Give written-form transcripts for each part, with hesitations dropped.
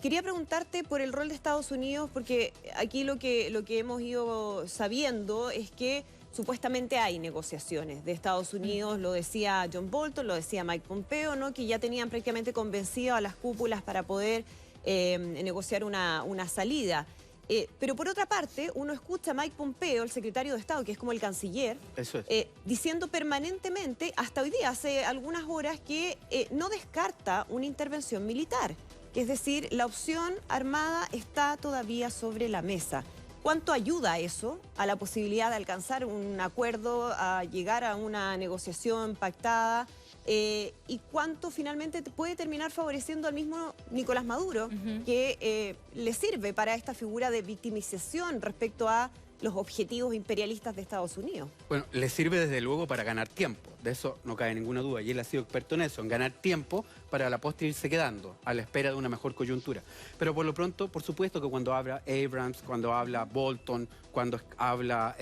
Quería preguntarte por el rol de Estados Unidos, porque aquí lo que hemos ido sabiendo es que supuestamente hay negociaciones de Estados Unidos, lo decía John Bolton, lo decía Mike Pompeo, ¿no? Que ya tenían prácticamente convencido a las cúpulas para poder negociar una salida. Pero por otra parte, uno escucha a Mike Pompeo, el secretario de Estado, que es como el canciller, Eso es. diciendo permanentemente, hasta hoy día, hace algunas horas, que no descarta una intervención militar. Es decir, la opción armada está todavía sobre la mesa. ¿Cuánto ayuda eso a la posibilidad de alcanzar un acuerdo, a llegar a una negociación pactada? ¿Y cuánto finalmente puede terminar favoreciendo al mismo Nicolás Maduro, que le sirve para esta figura de victimización respecto a los objetivos imperialistas de Estados Unidos? Bueno, le sirve desde luego para ganar tiempo, de eso no cabe ninguna duda, y él ha sido experto en eso, en ganar tiempo para a la postre irse quedando, a la espera de una mejor coyuntura. Pero por lo pronto, por supuesto que cuando habla Abrams, cuando habla Bolton, cuando habla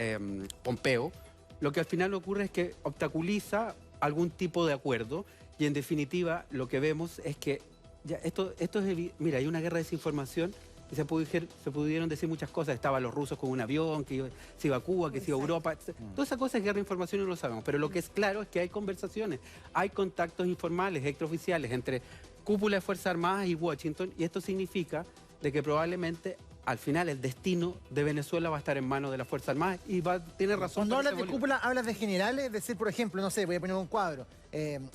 Pompeo, lo que al final ocurre es que obstaculiza algún tipo de acuerdo, y en definitiva lo que vemos es que ya esto es mira, hay una guerra de desinformación. Y se pudieron decir muchas cosas. Estaban los rusos con un avión, que se iba a Cuba, que se iba a Europa. Toda esa cosa es guerra de información y no lo sabemos. Pero lo que es claro es que hay conversaciones, hay contactos informales, extraoficiales, entre cúpula de Fuerzas Armadas y Washington. Y esto significa de que probablemente al final el destino de Venezuela va a estar en manos de las Fuerzas Armadas y tiene razón. Cuando hablas de cúpula, hablas de generales, es decir, por ejemplo, no sé, voy a poner un cuadro,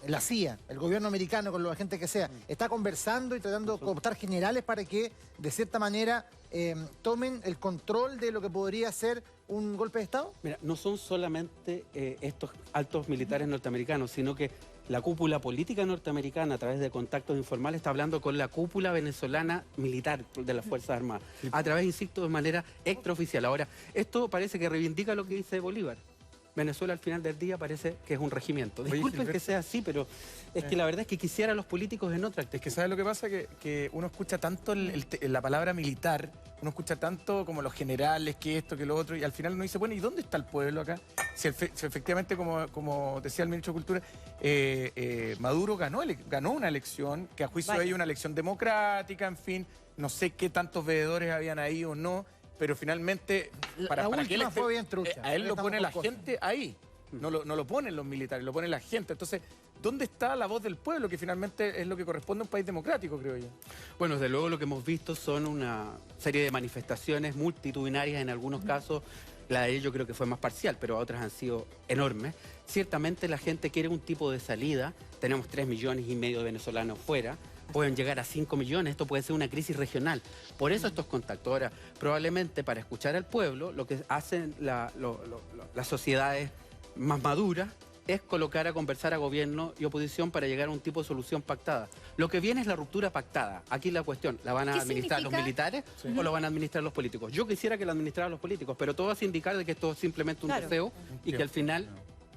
la CIA, el gobierno americano, con los agentes que sea, está conversando y tratando de cooptar generales para que, de cierta manera, tomen el control de lo que podría ser un golpe de Estado. Mira, no son solamente estos altos militares norteamericanos, sino que la cúpula política norteamericana, a través de contactos informales, está hablando con la cúpula venezolana militar de las Fuerzas Armadas, a través, insisto, de manera extraoficial. Ahora, esto parece que reivindica lo que dice Bolívar. Venezuela al final del día parece que es un regimiento. Disculpen que sea así, pero es que la verdad es que quisiera a los políticos en otra actitud. Es que ¿sabes lo que pasa? Que uno escucha tanto la palabra militar, uno escucha tanto como los generales, que esto, que lo otro, y al final uno dice, bueno, ¿y dónde está el pueblo acá? Si efectivamente, como decía el ministro de Cultura, Maduro ganó una elección, que a juicio de ellos una elección democrática, en fin, no sé qué tantos veedores habían ahí o no, pero finalmente, para que él fue bien trucha. A él lo pone la gente ahí. No lo ponen los militares, lo pone la gente. Entonces, ¿dónde está la voz del pueblo? Que finalmente es lo que corresponde a un país democrático, creo yo. Bueno, desde luego lo que hemos visto son una serie de manifestaciones multitudinarias en algunos casos. La de ellos yo creo que fue más parcial, pero otras han sido enormes. Ciertamente la gente quiere un tipo de salida. Tenemos 3,5 millones de venezolanos fuera. Pueden llegar a 5 millones, esto puede ser una crisis regional. Por eso estos contactos. Ahora, probablemente para escuchar al pueblo, lo que hacen las sociedades más maduras es colocar a conversar a gobierno y oposición para llegar a un tipo de solución pactada. Lo que viene es la ruptura pactada. Aquí la cuestión, ¿la van a administrar los militares o lo van a administrar los políticos? Yo quisiera que la administraran los políticos, pero todo hace indicar de que esto es simplemente un deseo y que al final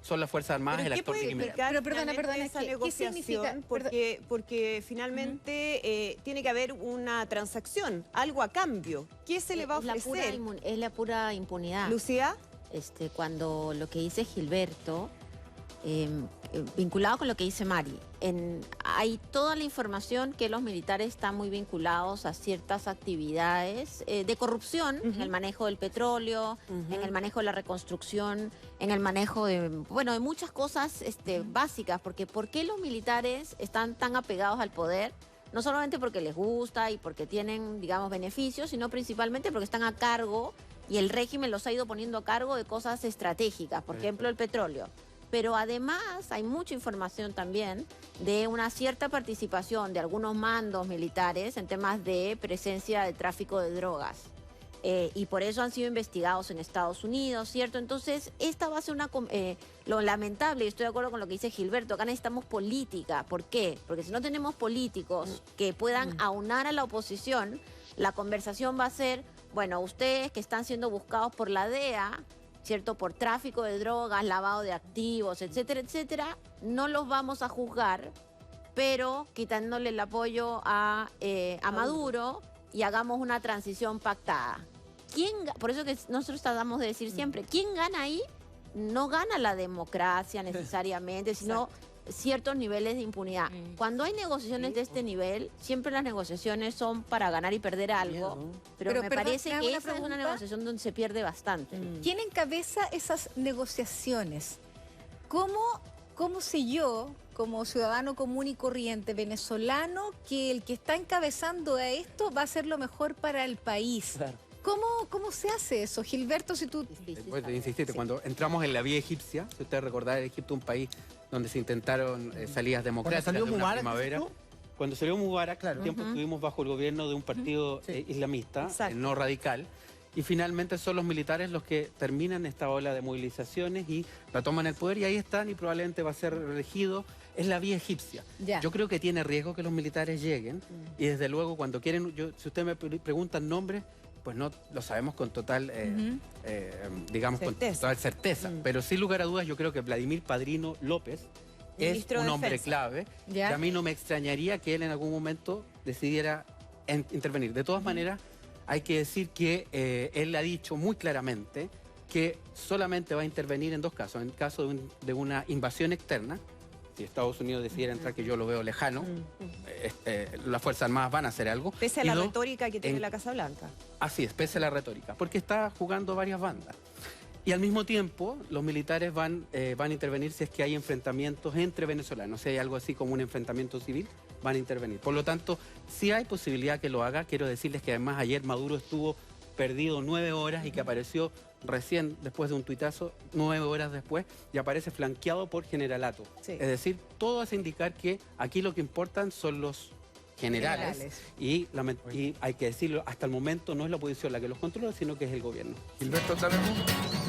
son las Fuerzas Armadas el actor que Pero perdona, esa negociación, porque finalmente tiene que haber una transacción, algo a cambio. ¿Qué se le va a ofrecer? Es la pura impunidad. ¿Lucía? Cuando lo que dice Gilberto, vinculado con lo que dice Mari, hay toda la información que los militares están muy vinculados a ciertas actividades de corrupción, en el manejo del petróleo, en el manejo de la reconstrucción, en el manejo de muchas cosas básicas, porque ¿por qué los militares están tan apegados al poder? No solamente porque les gusta y porque tienen, digamos, beneficios, sino principalmente porque están a cargo y el régimen los ha ido poniendo a cargo de cosas estratégicas, por ejemplo, el petróleo. Pero además hay mucha información también de una cierta participación de algunos mandos militares en temas de presencia de tráfico de drogas. Y por eso han sido investigados en Estados Unidos, ¿cierto? Entonces, esta va a ser lo lamentable, y estoy de acuerdo con lo que dice Gilberto, acá necesitamos política. ¿Por qué? Porque si no tenemos políticos que puedan aunar a la oposición, la conversación va a ser, bueno, ustedes que están siendo buscados por la DEA, ¿cierto? Por tráfico de drogas, lavado de activos, etcétera, etcétera, no los vamos a juzgar, pero quitándole el apoyo a Maduro y hagamos una transición pactada. Por eso que nosotros tratamos de decir siempre, ¿quién gana ahí? No gana la democracia necesariamente, sino ciertos niveles de impunidad. Cuando hay negociaciones de este nivel, siempre las negociaciones son para ganar y perder algo, pero me perdón, parece ¿me hago que una esa es una pregunta? negociación donde se pierde bastante. ¿Quién encabeza esas negociaciones? ¿Cómo sé yo, como ciudadano común y corriente venezolano, que el que está encabezando a esto va a ser lo mejor para el país? Claro. ¿Cómo se hace eso, Gilberto? Si tú... Después de insistirte, cuando entramos en la vía egipcia, si ustedes recordarán, Egipto es un país donde se intentaron salidas democráticas salió de una Mubarak, primavera. ¿dices tú? Cuando salió Mubarak, Claro. tiempo estuvimos bajo el gobierno de un partido islamista, Exacto. no radical, y finalmente son los militares los que terminan esta ola de movilizaciones y la toman el poder, y ahí están, y probablemente va a ser reelegido. Es la vía egipcia. Ya. Yo creo que tiene riesgo que los militares lleguen, y desde luego cuando quieren, si ustedes me preguntan nombres, pues no lo sabemos con total, digamos, con Certeza. total certeza. Pero sin lugar a dudas, yo creo que Vladimir Padrino López es Ministro de un hombre Defensa. clave. Ya. Y a mí no me extrañaría que él en algún momento decidiera intervenir. De todas maneras, hay que decir que él le ha dicho muy claramente que solamente va a intervenir en dos casos. En caso de una invasión externa, si Estados Unidos decidiera entrar, que yo lo veo lejano, las Fuerzas Armadas van a hacer algo. Pese a Y la dos, retórica que tiene en- la Casa Blanca. Así es, pese a la retórica, porque está jugando varias bandas. Y al mismo tiempo, los militares van a intervenir si es que hay enfrentamientos entre venezolanos. Si hay algo así como un enfrentamiento civil, van a intervenir. Por lo tanto, si hay posibilidad que lo haga, quiero decirles que además ayer Maduro estuvo perdido 9 horas y que apareció recién, después de un tuitazo, 9 horas después, y aparece flanqueado por generalato. Sí. Es decir, todo hace indicar que aquí lo que importan son los generales. Y hay que decirlo, hasta el momento no es la oposición la que los controla, sino que es el gobierno. Gilberto, dame un...